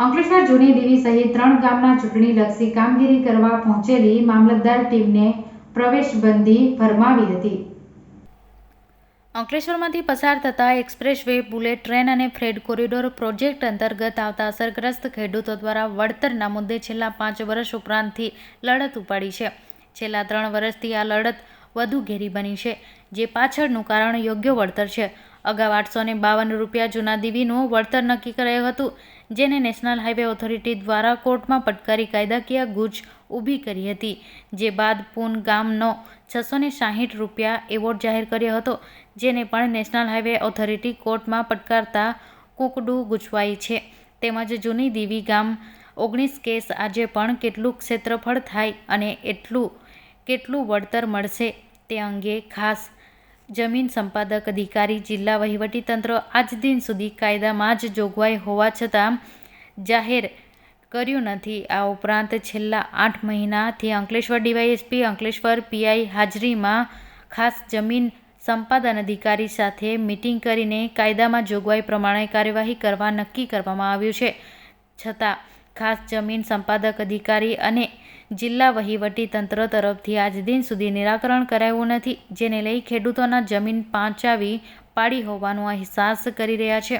અંકલેશ્વર જૂની દેવી સહિત 3 ગામના ચૂંટણીલક્ષી કામગીરી કરવા પહોંચેલી મામલતદાર ટીમને પ્રવેશબંધી ફરમાવી હતી. અંકલેશ્વરમાંથી પસાર થતા એક્સપ્રેસ વે, બુલેટ ટ્રેન અને ફ્રેટ કોરિડોર પ્રોજેક્ટ અંતર્ગત આવતા અસરગ્રસ્ત ખેડૂતો દ્વારા વળતરના મુદ્દે છેલ્લા 5 વર્ષ ઉપરાંતથી લડત ઉપાડી છે. છેલ્લા 3 વર્ષથી આ લડત વધુ ઘેરી બની છે, જે પાછળનું કારણ યોગ્ય વળતર છે. અગાઉ 852 રૂપિયા જૂના દેવીનું વળતર નક્કી કરાયું હતું, જેને નેશનલ હાઈવે ઓથોરિટી દ્વારા કોર્ટમાં પડકારી કાયદાકીય ગૂંચ ઊભી કરી હતી. જે બાદ પૂન ગામનો 660 રૂપિયા એવોર્ડ જાહેર કર્યો હતો, જેને પણ નેશનલ હાઈવે ઓથોરિટી કોર્ટમાં પડકારતા કૂકડું ગૂંચવાઈ છે. તેમજ જૂની દેવી ગામ 19 કેસ આજે પણ કેટલું ક્ષેત્રફળ થાય અને કેટલું વળતર મળશે તે અંગે ખાસ જમીન સંપાદક અધિકારી, જિલ્લા વહીવટીતંત્ર આજ દિન સુધી કાયદામાં જ જોગવાઈ હોવા છતાં જાહેર કર્યું નથી. આ ઉપરાંત છેલ્લા 8 મહિનાથી અંકલેશ્વર ડીવાયએસપી, અંકલેશ્વર પીઆઈ હાજરીમાં ખાસ જમીન સંપાદન અધિકારી સાથે મીટિંગ કરીને કાયદામાં જોગવાઈ પ્રમાણે કાર્યવાહી કરવા નક્કી કરવામાં આવ્યું છે. છતાં ખાસ જમીન સંપાદક અધિકારી અને જિલ્લા વહીવટી તંત્ર તરફથી આજ દિન સુધી નિરાકરણ કરાયું નથી, જેને લઈ ખેડૂતોના જમીન પાંચાવી પાડી હોવાનો અહેસાસ કરી રહ્યા છે.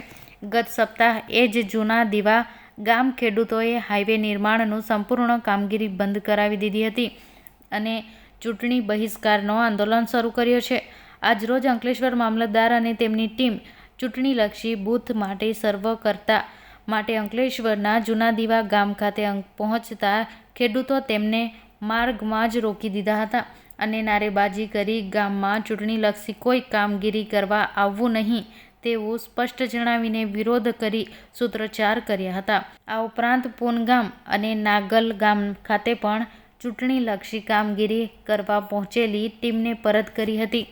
ગત સપ્તાહે જ જૂના દેવા ગામ ખેડૂતોએ હાઈવે નિર્માણનું સંપૂર્ણ કામગીરી બંધ કરાવી દીધી હતી અને ચૂંટણી બહિષ્કારનો આંદોલન શરૂ કર્યો છે. આજરોજ અંકલેશ્વર મામલતદાર અને તેમની ટીમ ચૂંટણીલક્ષી બૂથ માટે સર્વે કરતા માટે અંકલેશ્વરના જૂના દેવા ગામ ખાતે પહોંચતા ખેડૂતો તેમને માર્ગમાં જ રોકી દીધા હતા અને નારેબાજી કરી ગામમાં ચૂંટણીલક્ષી કોઈ કામગીરી કરવા આવવું નહીં તેવું સ્પષ્ટ જણાવીને વિરોધ કરી સૂત્રોચ્ચાર કર્યા હતા. આ ઉપરાંત પૂન ગામ અને નાગલ ગામ ખાતે પણ ચૂંટણીલક્ષી કામગીરી કરવા પહોંચેલી ટીમને પરત કરી હતી.